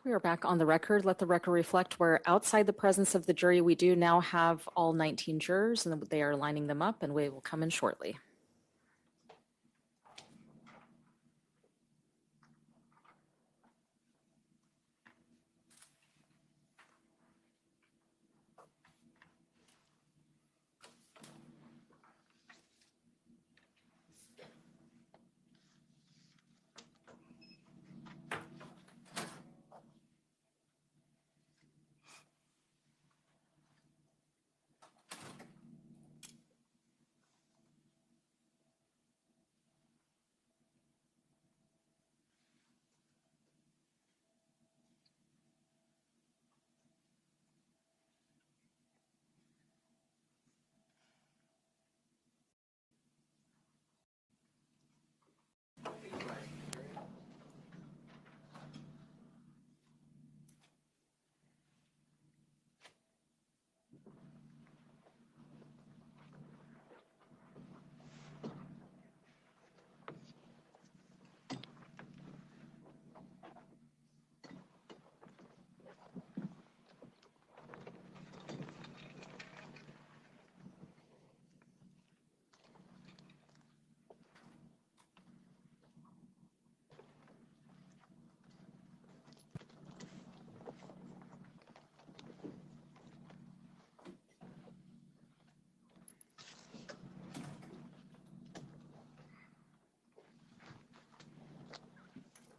We are back on the record. Let the record reflect we're outside the presence of the jury. We do now have all 19 jurors, and they are lining them up, and we will come in shortly.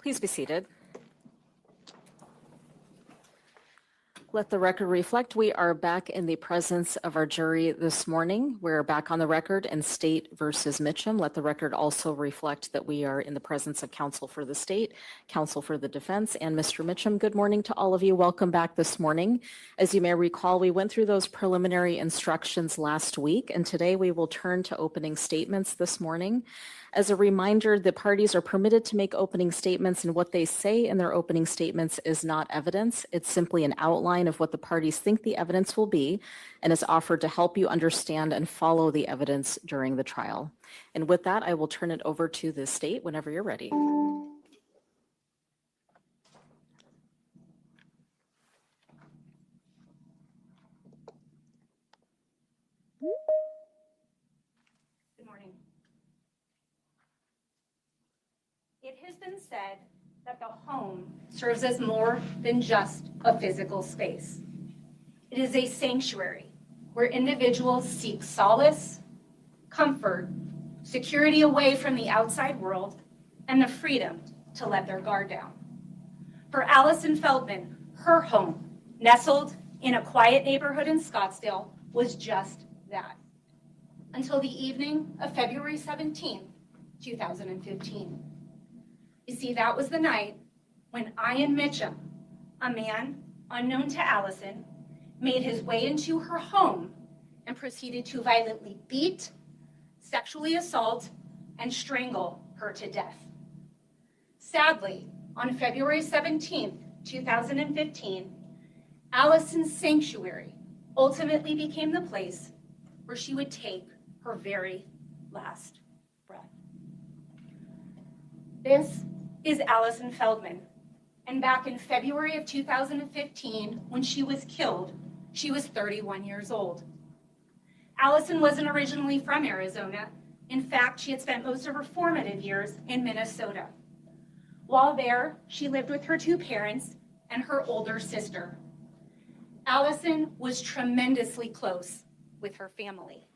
Please be seated. Let the record reflect we are back in the presence of our jury this morning. We're back on the record in State versus Mitcham. Let the record also reflect that we are in the presence of counsel for the state, counsel for the defense, and Mr. Mitcham. Good morning to all of you. Welcome back this morning. As you may recall, we went through those preliminary instructions last week, and today we will turn to opening statements this morning. As a reminder, the parties are permitted to make opening statements, and what they say in their opening statements is not evidence. It's simply an outline of what the parties think the evidence will be and is offered to help you understand and follow the evidence during the trial. And with that, I will turn it over to the state whenever you're ready. Good morning. It has been said that the home serves as more than just a physical space. It is a sanctuary where individuals seek solace, comfort, security away from the outside world, and the freedom to let their guard down. For Allison Feldman, her home, nestled in a quiet neighborhood in Scottsdale, was just that, until the evening of February 17, 2015. You see, that was the night when Ian Mitcham, a man unknown to Allison, made his way into her home and proceeded to violently beat, sexually assault, and strangle her to death. Sadly, on February 17, 2015, Allison's sanctuary ultimately became the place where she would take her very last breath. This is Allison Feldman, and back in February of 2015, when she was killed, she was 31 years old. Allison wasn't originally from Arizona. In fact, she had spent most of her formative years in Minnesota. While there, she lived with her two parents and her older sister. Allison was tremendously close with her family.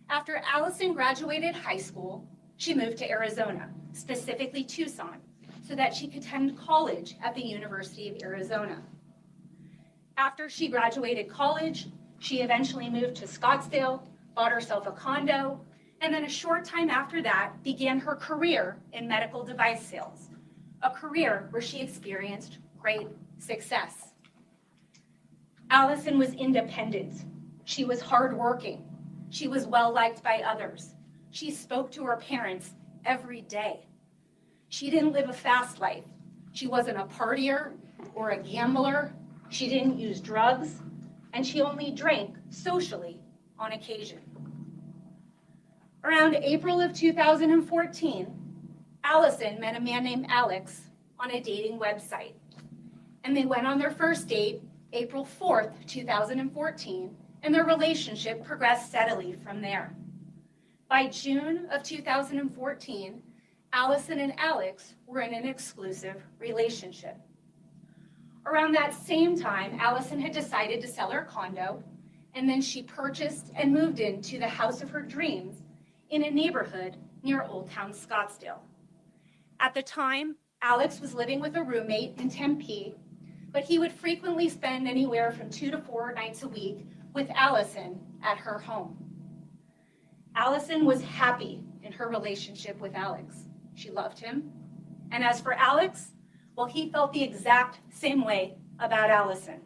After Allison graduated high school, she moved to Arizona, specifically Tucson, so that she could attend college at the University of Arizona. After she graduated college, she eventually moved to Scottsdale, bought herself a condo, and then a short time after that began her career in medical device sales, a career where she experienced great success. Allison was independent. She was hardworking. She was well-liked by others. She spoke to her parents every day. She didn't live a fast life. She wasn't a partier or a gambler. She didn't use drugs, and she only drank socially on occasion. Around April of 2014, Allison met a man named Alex on a dating website. and they went on their first date April 4th, 2014, and their relationship progressed steadily from there. By June of 2014, Allison and Alex were in an exclusive relationship. Around that same time, Allison had decided to sell her condo, and then she purchased and moved into the house of her dreams in a neighborhood near Old Town Scottsdale. At the time, Alex was living with a roommate in Tempe, but he would frequently spend anywhere from 2 to 4 nights a week with Allison at her home. Allison was happy in her relationship with Alex. She loved him. And as for Alex, well, he felt the exact same way about Allison.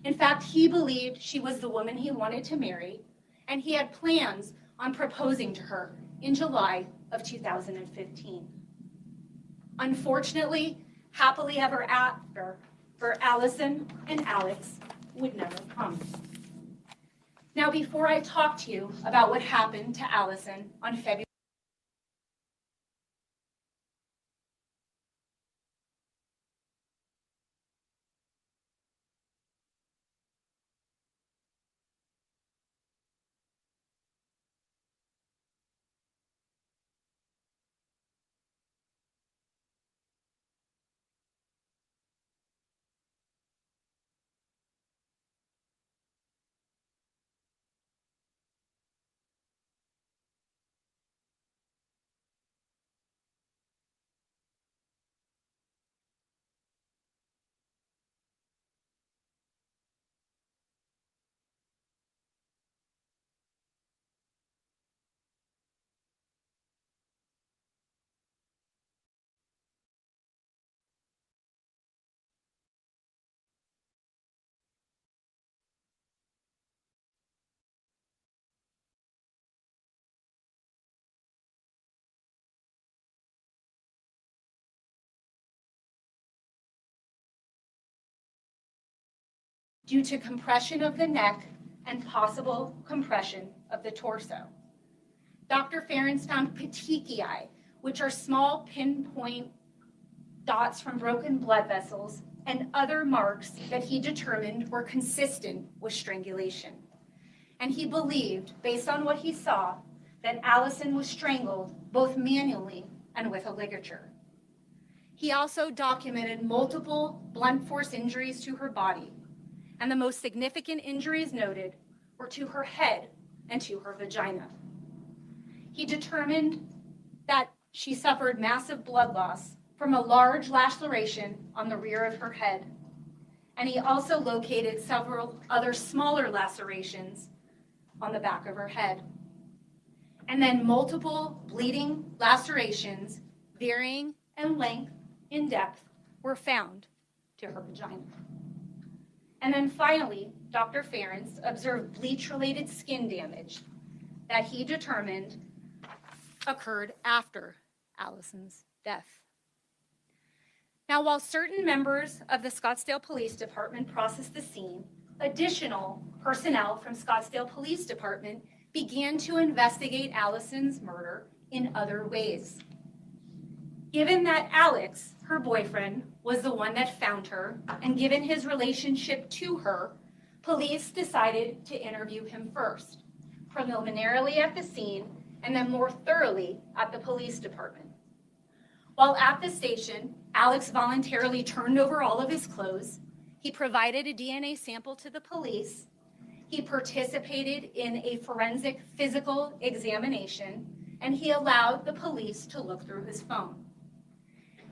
In fact, he believed she was the woman he wanted to marry, and he had plans on proposing to her in July of 2015. Unfortunately, happily ever after for Allison and Alex would never come. Now, before I talk to you about what happened to Allison on February due to compression of the neck and possible compression of the torso. Dr. Ferens found petechiae, which are small pinpoint dots from broken blood vessels, and other marks that he determined were consistent with strangulation. And he believed, based on what he saw, that Allison was strangled both manually and with a ligature. He also documented multiple blunt force injuries to her body, and the most significant injuries noted were to her head and to her vagina. He determined that she suffered massive blood loss from a large laceration on the rear of her head, and he also located several other smaller lacerations on the back of her head. And then multiple bleeding lacerations, varying in length and depth, were found to her vagina. And then finally, Dr. Ferens observed bleach-related skin damage that he determined occurred after Allison's death. Now, while certain members of the Scottsdale Police Department processed the scene, additional personnel from Scottsdale Police Department began to investigate Allison's murder in other ways. Given that Alex, her boyfriend, was the one that found her, and given his relationship to her, police decided to interview him first, preliminarily at the scene, and then more thoroughly at the police department. While at the station, Alex voluntarily turned over all of his clothes. He provided a DNA sample to the police. He participated in a forensic physical examination, and he allowed the police to look through his phone.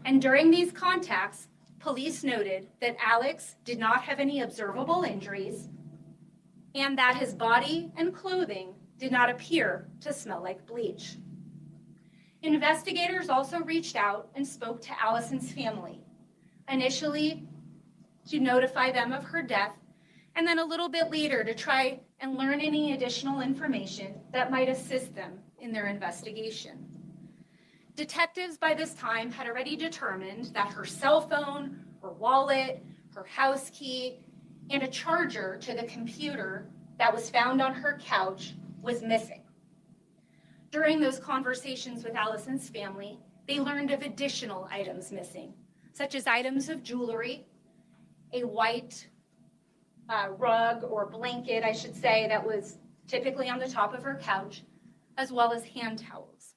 And during these contacts, police noted that Alex did not have any observable injuries and that his body and clothing did not appear to smell like bleach. Investigators also reached out and spoke to Allison's family, initially to notify them of her death, and then a little bit later to try and learn any additional information that might assist them in their investigation. Detectives by this time had already determined that her cell phone, her wallet, her house key, and a charger to the computer that was found on her couch was missing. During those conversations with Allison's family, they learned of additional items missing, such as items of jewelry a white rug or blanket, I should say, that was typically on the top of her couch, as well as hand towels.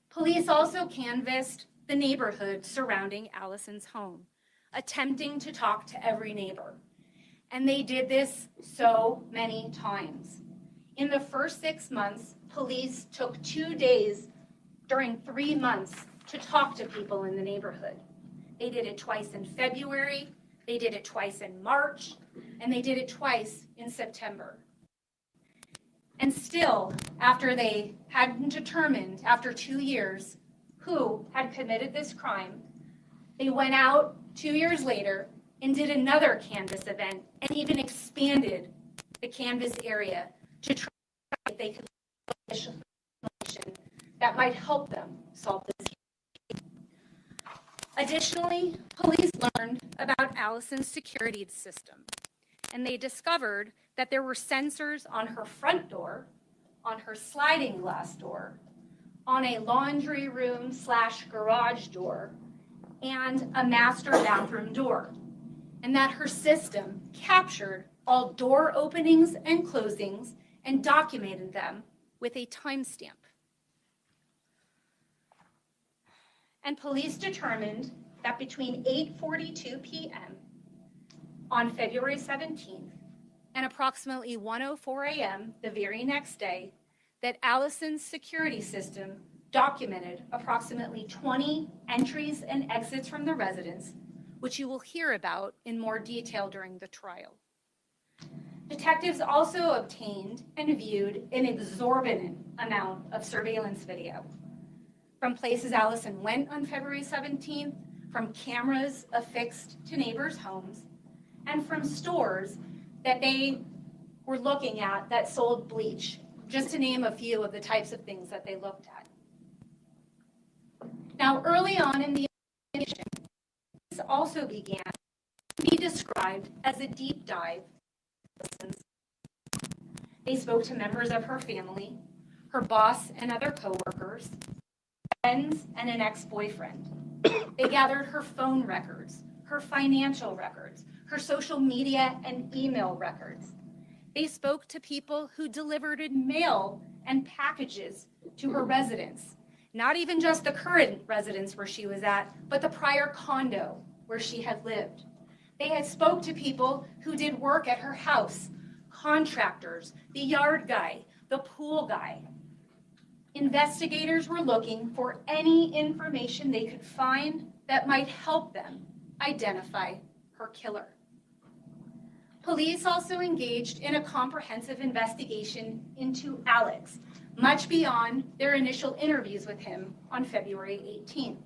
Police also canvassed the neighborhood surrounding Allison's home, attempting to talk to every neighbor. And they did this so many times. In the first 6 months, police took 2 days during 3 months to talk to people in the neighborhood. They did it twice in February, they did it twice in March, and they did it twice in September. And still, after they had determined, after 2 years, who had committed this crime, they went out 2 years later and did another canvas event and even expanded the canvas area to try if they could get information that might help them solve this case. Additionally, police learned about Allison's security system, and they discovered that there were sensors on her front door, on her sliding glass door, on a laundry room / garage door, and a master bathroom door, and that her system captured all door openings and closings and documented them with a timestamp. And police determined that between 8:42 p.m. on February 17th and approximately 1:04 a.m. the very next day, that Allison's security system documented approximately 20 entries and exits from the residence, which you will hear about in more detail during the trial. Detectives also obtained and viewed an exorbitant amount of surveillance video from places Allison went on February 17th, from cameras affixed to neighbors' homes, and from stores that they were looking at that sold bleach, just to name a few of the types of things that they looked at. Now, early on in the investigation, this also began to be described as a deep dive. They spoke to members of her family, her boss and other coworkers, friends, and an ex-boyfriend. They gathered her phone records, her financial records, her social media and email records. They spoke to people who delivered mail and packages to her residence, not even just the current residence where she was at, but the prior condo where she had lived. They had spoke to people who did work at her house, contractors, the yard guy, the pool guy. Investigators were looking for any information they could find that might help them identify her killer. Police also engaged in a comprehensive investigation into Alex, much beyond their initial interviews with him on February 18th.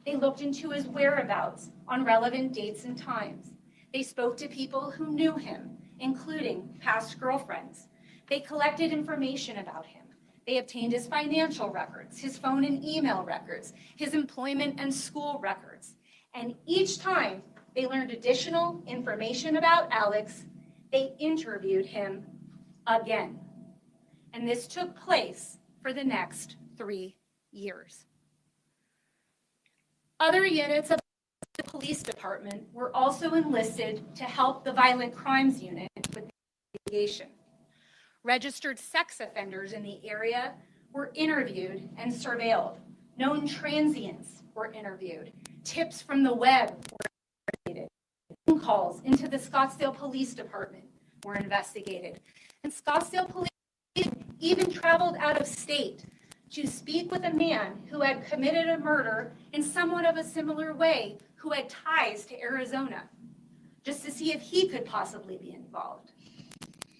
They looked into his whereabouts on relevant dates and times. They spoke to people who knew him, including past girlfriends. They collected information about him. They obtained his financial records, his phone and email records, his employment and school records. And each time they learned additional information about Alex, they interviewed him again. And this took place for the next 3 years. Other units of the police department were also enlisted to help the violent crimes unit with the investigation. Registered sex offenders in the area were interviewed and surveilled. Known transients were interviewed. Tips from the web were investigated. Phone calls into the Scottsdale Police Department were investigated. And Scottsdale Police even traveled out of state to speak with a man who had committed a murder in somewhat of a similar way, who had ties to Arizona, just to see if he could possibly be involved.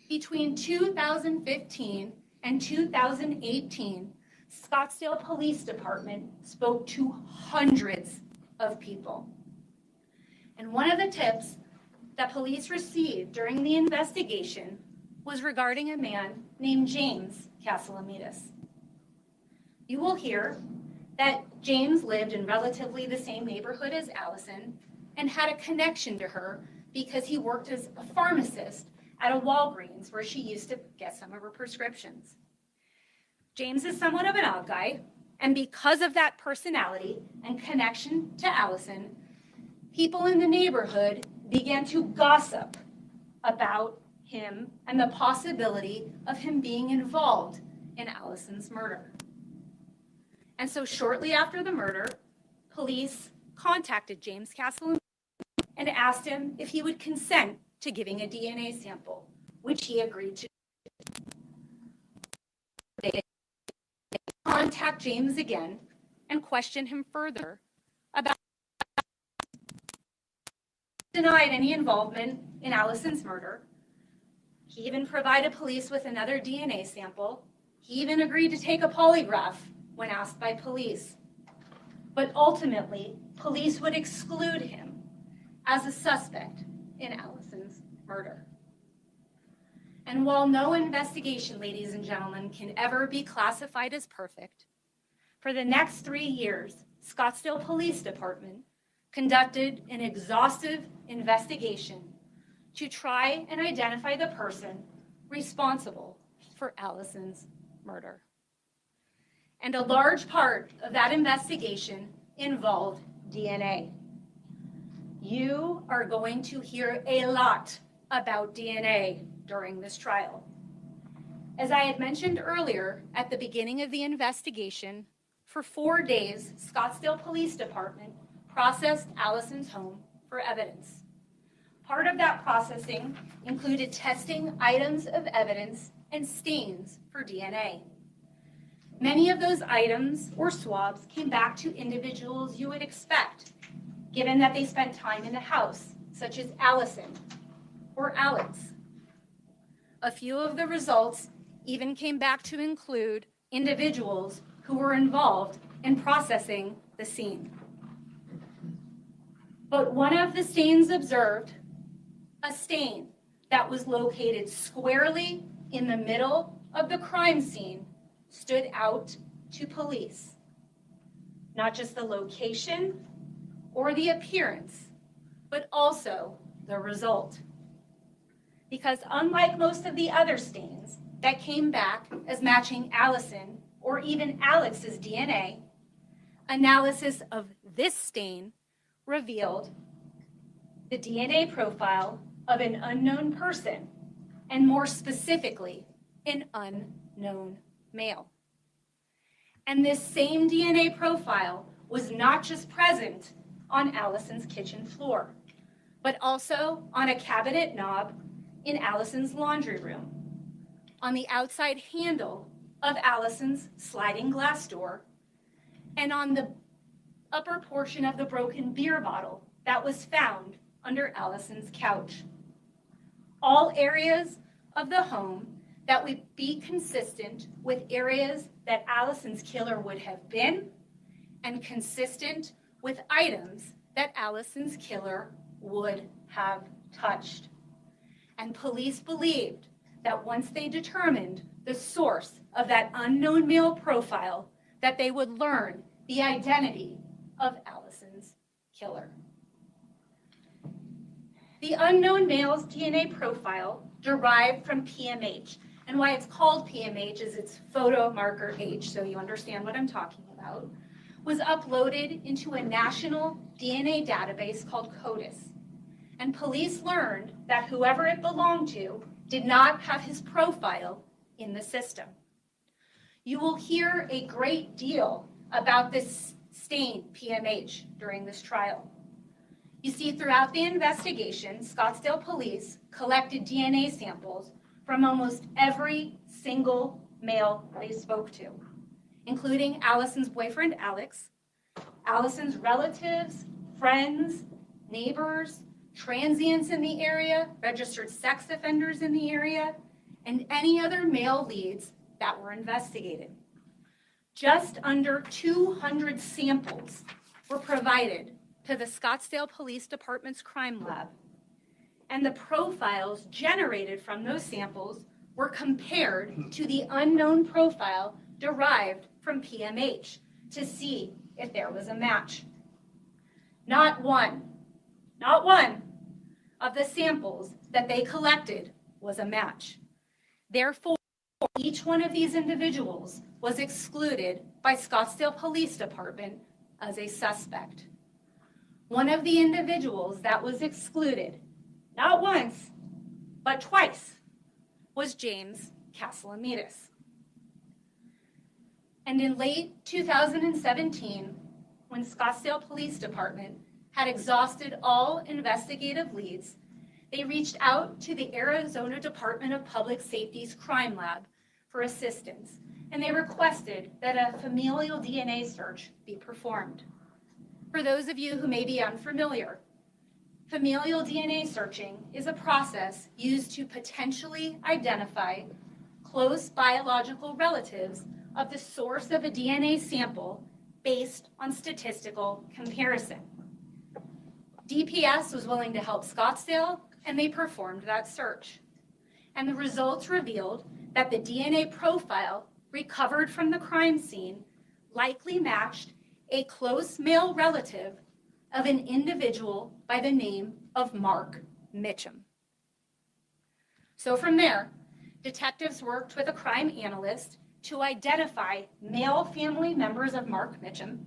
Between 2015 and 2018, Scottsdale Police Department spoke to hundreds of people. And one of the tips that police received during the investigation was regarding a man named James Castellamides. You will hear that James lived in relatively the same neighborhood as Allison and had a connection to her because he worked as a pharmacist at a Walgreens where she used to get some of her prescriptions. James is somewhat of an odd guy, and because of that personality and connection to Allison, people in the neighborhood began to gossip about him and the possibility of him being involved in Allison's murder. And so shortly after the murder, police contacted James Castle and asked him if he would consent to giving a DNA sample, which he agreed to. They contact James again and question him further about denied any involvement in Allison's murder. He even provided police with another DNA sample. He even agreed to take a polygraph when asked by police. But ultimately, police would exclude him as a suspect in Allison's murder. And while no investigation, ladies and gentlemen, can ever be classified as perfect, for the next 3 years, Scottsdale Police Department conducted an exhaustive investigation to try and identify the person responsible for Allison's murder. And a large part of that investigation involved DNA. You are going to hear a lot about DNA during this trial. As I had mentioned earlier, at the beginning of the investigation, for 4 days, Scottsdale Police Department processed Allison's home for evidence. Part of that processing included testing items of evidence and stains for DNA. Many of those items or swabs came back to individuals you would expect, given that they spent time in the house, such as Allison or Alex. A few of the results even came back to include individuals who were involved in processing the scene. But one of the stains observed, a stain that was located squarely in the middle of the crime scene, stood out to police. Not just the location or the appearance, but also the result. Because unlike most of the other stains that came back as matching Allison or even Alex's DNA, analysis of this stain revealed the DNA profile of an unknown person, and more specifically, an unknown male. And this same DNA profile was not just present on Allison's kitchen floor, but also on a cabinet knob in Allison's laundry room, on the outside handle of Allison's sliding glass door, and on the upper portion of the broken beer bottle that was found under Allison's couch. All areas of the home that would be consistent with areas that Allison's killer would have been, and consistent with items that Allison's killer would have touched. And police believed that once they determined the source of that unknown male profile, that they would learn the identity of Allison's killer. The unknown male's DNA profile derived from PMH, and why it's called PMH is it's photo marker H, so you understand what I'm talking about, was uploaded into a national DNA database called CODIS. And police learned that whoever it belonged to did not have his profile in the system. You will hear a great deal about this stain, PMH, during this trial. You see, throughout the investigation, Scottsdale police collected DNA samples from almost every single male they spoke to, including Allison's boyfriend, Alex, Allison's relatives, friends, neighbors, transients in the area, registered sex offenders in the area, and any other male leads that were investigated. Just under 200 samples were provided to the Scottsdale Police Department's crime lab, and the profiles generated from those samples were compared to the unknown profile derived from PMH to see if there was a match. Not one of the samples that they collected was a match. Therefore, each one of these individuals was excluded by Scottsdale Police Department as a suspect. One of the individuals that was excluded, not once, but twice, was James Castellamidis. And in late 2017, when Scottsdale Police Department had exhausted all investigative leads, they reached out to the Arizona Department of Public Safety's crime lab for assistance, and they requested that a familial DNA search be performed. For those of you who may be unfamiliar, familial DNA searching is a process used to potentially identify close biological relatives of the source of a DNA sample based on statistical comparison. DPS was willing to help Scottsdale, and they performed that search. And the results revealed that the DNA profile recovered from the crime scene likely matched a close male relative of an individual by the name of Mark Mitcham. So from there, detectives worked with a crime analyst to identify male family members of Mark Mitcham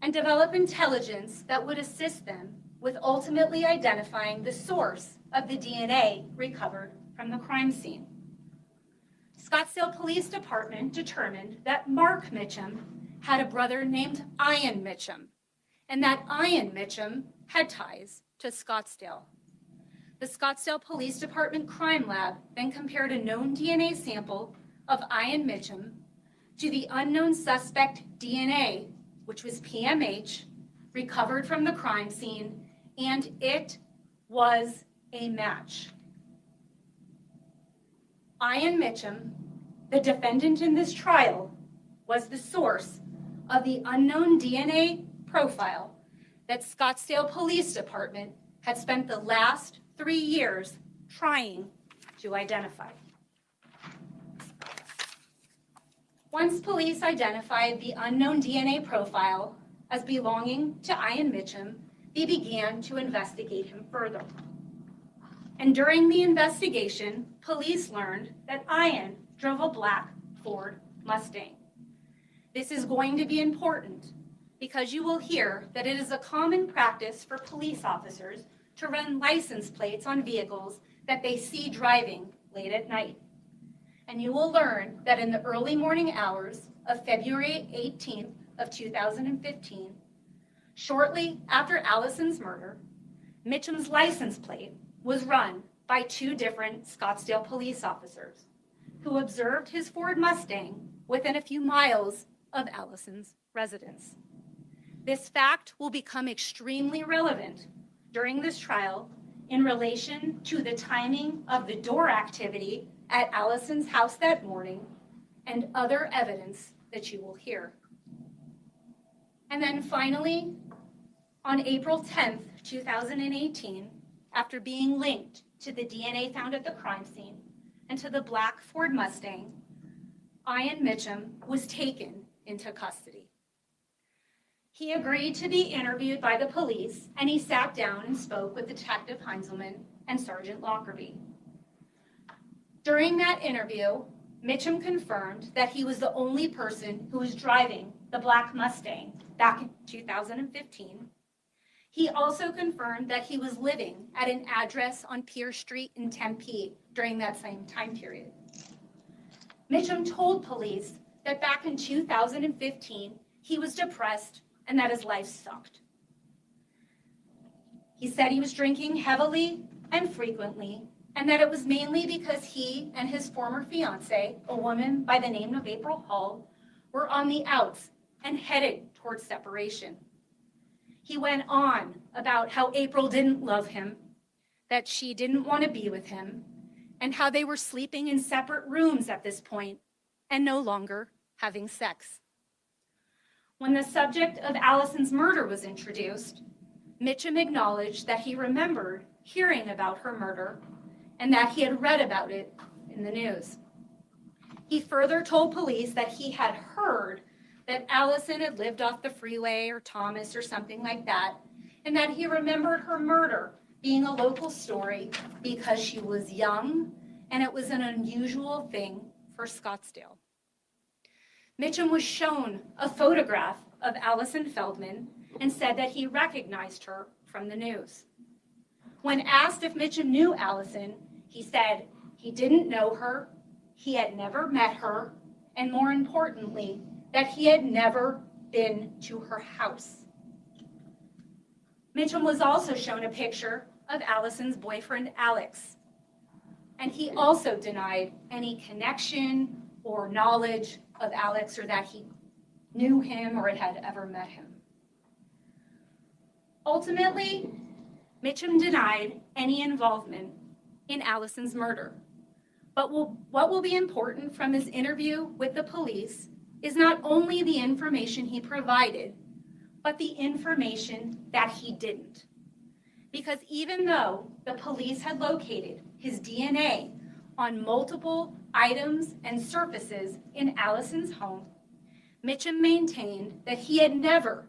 and develop intelligence that would assist them with ultimately identifying the source of the DNA recovered from the crime scene. Scottsdale Police Department determined that Mark Mitcham had a brother named Ian Mitcham, and that Ian Mitcham had ties to Scottsdale. The Scottsdale Police Department Crime Lab then compared a known DNA sample of Ian Mitcham to the unknown suspect DNA, which was PMH, recovered from the crime scene, and it was a match. Ian Mitcham, the defendant in this trial, was the source of the unknown DNA profile that Scottsdale Police Department had spent the last 3 years trying to identify. Once police identified the unknown DNA profile as belonging to Ian Mitcham, they began to investigate him further. And during the investigation, police learned that Ian drove a black Ford Mustang. This is going to be important because you will hear that it is a common practice for police officers to run license plates on vehicles that they see driving late at night. And you will learn that in the early morning hours of February 18th of 2015, shortly after Allison's murder, Mitcham's license plate was run by 2 different Scottsdale police officers who observed his Ford Mustang within a few miles of Allison's residence. This fact will become extremely relevant during this trial in relation to the timing of the door activity at Allison's house that morning and other evidence that you will hear. And then finally, on April 10th, 2018, after being linked to the DNA found at the crime scene and to the black Ford Mustang, Ian Mitcham was taken into custody. He agreed to be interviewed by the police, and he sat down and spoke with Detective Heinzelman and Sergeant Lockerbie. During that interview, Mitcham confirmed that he was the only person who was driving the black Mustang back in 2015. He also confirmed that he was living at an address on Pierce Street in Tempe during that same time period. Mitcham told police that back in 2015, he was depressed and that his life sucked. He said he was drinking heavily and frequently, and that it was mainly because he and his former fiancée, a woman by the name of April Hall, were on the outs and headed towards separation. He went on about how April didn't love him, that she didn't want to be with him, and how they were sleeping in separate rooms at this point and no longer having sex. When the subject of Allison's murder was introduced, Mitcham acknowledged that he remembered hearing about her murder and that he had read about it in the news. He further told police that he had heard that Allison had lived off the freeway or Thomas or something like that, and that he remembered her murder being a local story because she was young and it was an unusual thing for Scottsdale. Mitcham was shown a photograph of Allison Feldman, and said that he recognized her from the news. When asked if Mitcham knew Allison, he said he didn't know her, he had never met her, and more importantly, that he had never been to her house. Mitcham was also shown a picture of Allison's boyfriend, Alex, and he also denied any connection or knowledge of Alex or that he knew him or had ever met him. Ultimately, Mitcham denied any involvement in Allison's murder. But what will be important from his interview with the police is not only the information he provided, but the information that he didn't. Because even though the police had located his DNA on multiple items and surfaces in Allison's home, Mitcham maintained that he had never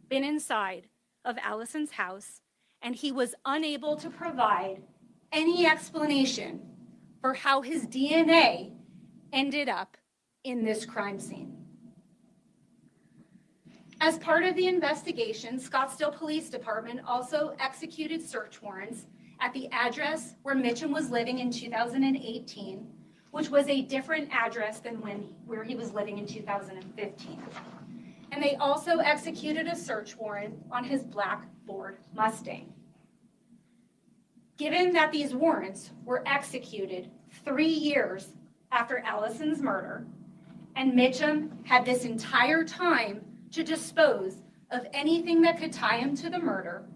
been inside of Allison's house, and he was unable to provide any explanation for how his DNA ended up in this crime scene. As part of the investigation, Scottsdale Police Department also executed search warrants at the address where Mitcham was living in 2018, which was a different address than where he was living in 2015. And they also executed a search warrant on his black Ford Mustang. Given that these warrants were executed 3 years after Allison's murder, and Mitcham had this entire time to dispose of anything that could tie him to the murder,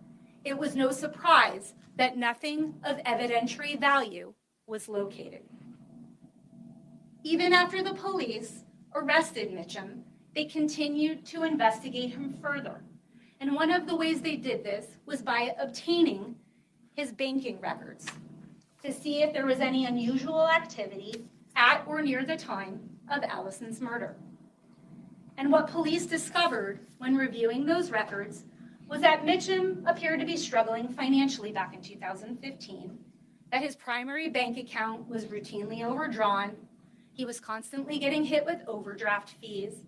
it was no surprise that nothing of evidentiary value was located. Even after the police arrested Mitcham, they continued to investigate him further. And one of the ways they did this was by obtaining his banking records to see if there was any unusual activity at or near the time of Allison's murder. And what police discovered when reviewing those records was that Mitcham appeared to be struggling financially back in 2015, that his primary bank account was routinely overdrawn, he was constantly getting hit with overdraft fees,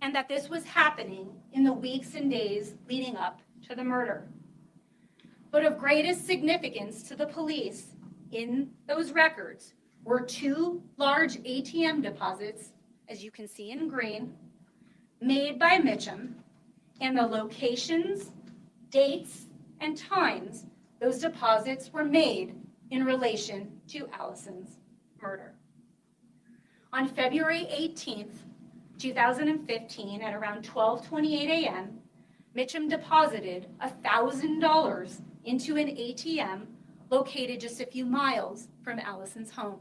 and that this was happening in the weeks and days leading up to the murder. But of greatest significance to the police in those records were 2 large ATM deposits, as you can see in green, made by Mitcham, and the locations, dates, and times those deposits were made in relation to Allison's murder. On February 18th, 2015, at around 12:28 a.m., Mitcham deposited $1,000 into an ATM located just a few miles from Allison's home.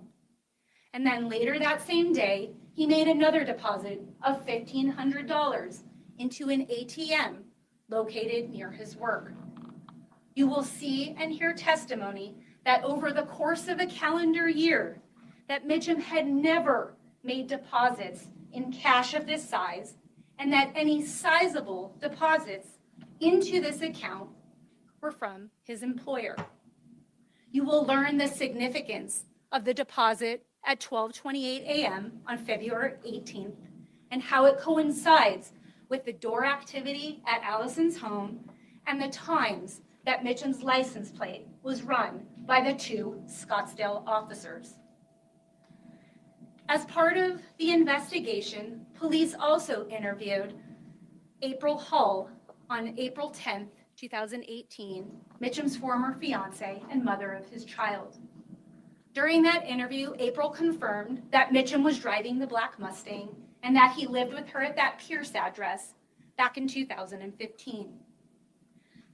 And then later that same day, he made another deposit of $1,500 into an ATM located near his work. You will see and hear testimony that over the course of a calendar year, that Mitcham had never made deposits in cash of this size, and that any sizable deposits into this account were from his employer. You will learn the significance of the deposit at 12:28 a.m. on February 18th and how it coincides with the door activity at Allison's home and the times that Mitcham's license plate was run by the 2 Scottsdale officers. As part of the investigation, police also interviewed April Hull on April 10th, 2018, Mitcham's former fiance and mother of his child. During that interview, April confirmed that Mitcham was driving the black Mustang and that he lived with her at that Pierce address back in 2015.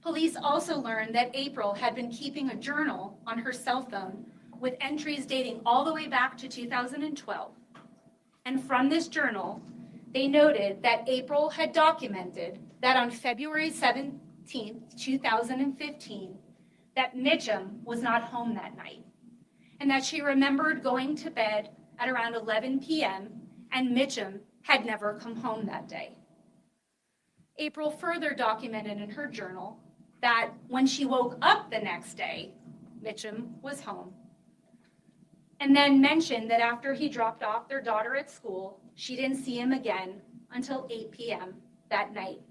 Police also learned that April had been keeping a journal on her cell phone with entries dating all the way back to 2012. And from this journal, they noted that April had documented that on February 17th, 2015, that Mitcham was not home that night, and that she remembered going to bed at around 11 p.m. and Mitcham had never come home that day. April further documented in her journal that when she woke up the next day, Mitcham was home, and then mentioned that after he dropped off their daughter at school, she didn't see him again until 8 p.m. that night.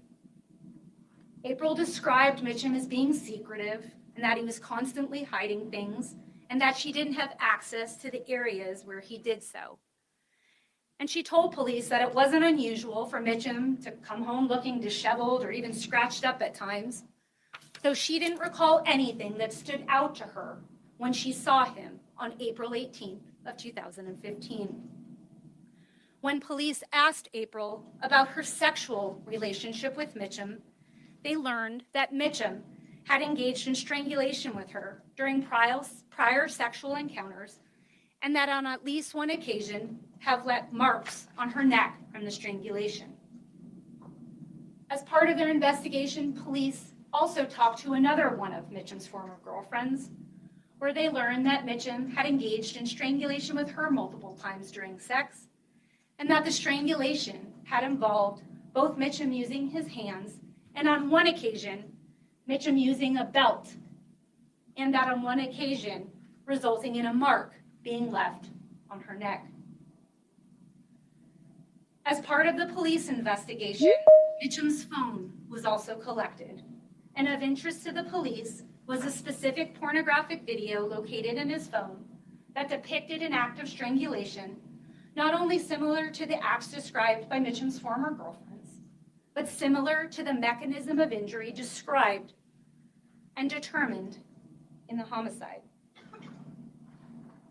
April described Mitcham as being secretive and that he was constantly hiding things and that she didn't have access to the areas where he did so. And she told police that it wasn't unusual for Mitcham to come home looking disheveled or even scratched up at times. So she didn't recall anything that stood out to her when she saw him on April 18th of 2015. When police asked April about her sexual relationship with Mitcham, they learned that Mitcham had engaged in strangulation with her during prior sexual encounters, and that on at least one occasion have left marks on her neck from the strangulation. As part of their investigation, police also talked to another one of Mitcham's former girlfriends, where they learned that Mitcham had engaged in strangulation with her multiple times during sex, and that the strangulation had involved both Mitcham using his hands and on one occasion, Mitcham using a belt, and that on one occasion resulting in a mark being left on her neck. As part of the police investigation, Mitcham's phone was also collected, and of interest to the police was a specific pornographic video located in his phone that depicted an act of strangulation, not only similar to the acts described by Mitcham's former girlfriends, but similar to the mechanism of injury described and determined in the homicide,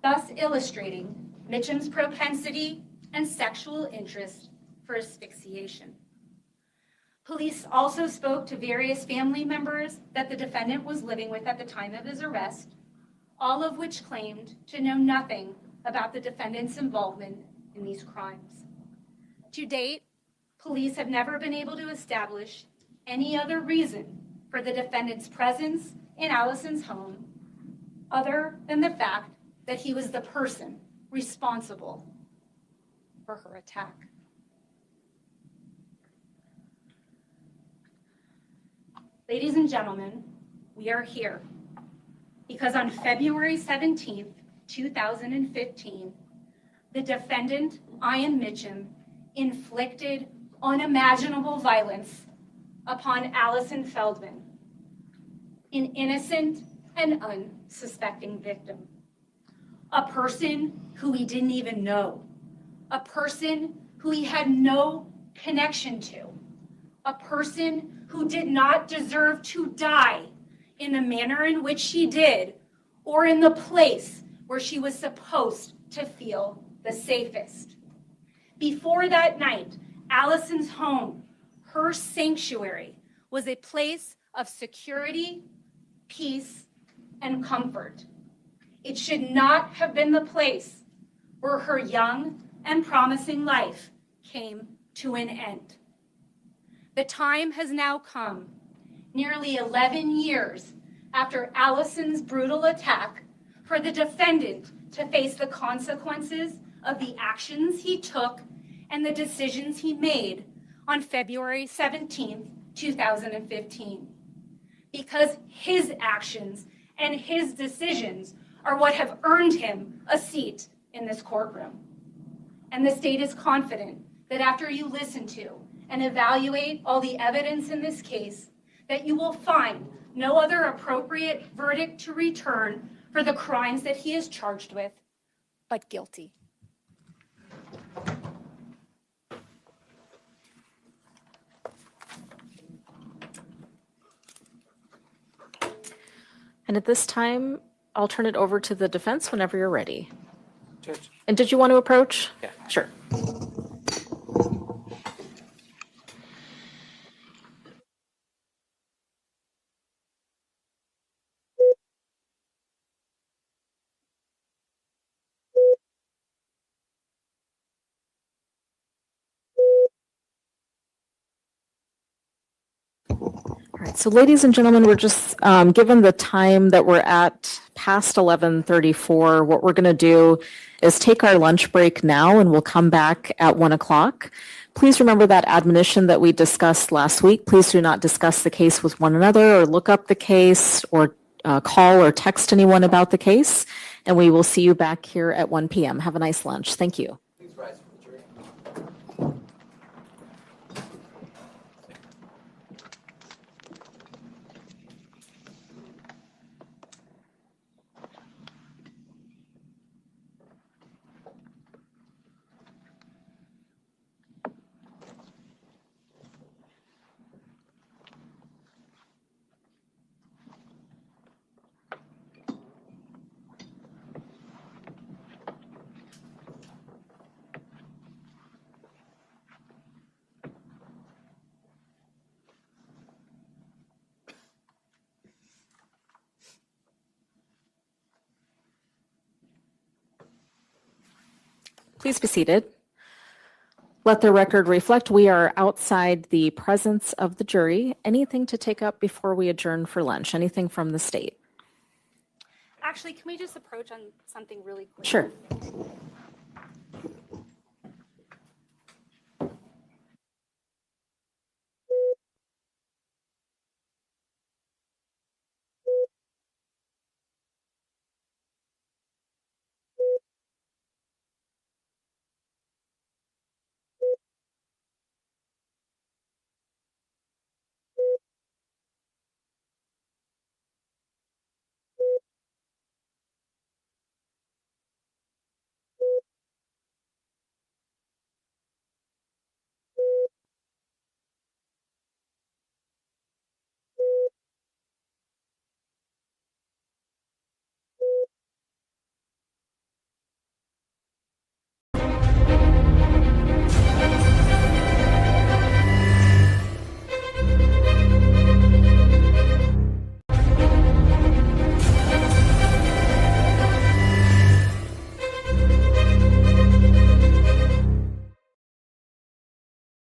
thus illustrating Mitcham's propensity and sexual interest for asphyxiation. Police also spoke to various family members that the defendant was living with at the time of his arrest, all of which claimed to know nothing about the defendant's involvement in these crimes. To date, police have never been able to establish any other reason for the defendant's presence in Allison's home other than the fact that he was the person responsible for her attack. Ladies and gentlemen, we are here because on February 17th, 2015, the defendant, Ian Mitcham, inflicted unimaginable violence upon Allison Feldman, an innocent and unsuspecting victim, a person who he didn't even know, a person who he had no connection to, a person who did not deserve to die in the manner in which she did, or in the place where she was supposed to feel the safest. Before that night, Allison's home, her sanctuary, was a place of security, peace, and comfort. It should not have been the place where her young and promising life came to an end. The time has now come, nearly 11 years after Allison's brutal attack, for the defendant to face the consequences of the actions he took and the decisions he made on February 17th, 2015. Because his actions and his decisions are what have earned him a seat in this courtroom. And the state is confident that after you listen to and evaluate all the evidence in this case, that you will find no other appropriate verdict to return for the crimes that he is charged with, but guilty. And at this time, I'll turn it over to the defense whenever you're ready. Judge. And did you want to approach? Yeah. Sure. All right, so ladies and gentlemen, we're just, given the time that we're at past 11:34, what we're going to do is take our lunch break now and we'll come back at 1 o'clock. Please remember that admonition that we discussed last week. Please do not discuss the case with one another or look up the case or call or text anyone about the case. And we will see you back here at 1 p.m. Have a nice lunch. Thank you. Please rise for the jury. Please be seated. Let the record reflect we are outside the presence of the jury. Anything to take up before we adjourn for lunch? Anything from the state? Actually, can we just approach on something really quick? Sure.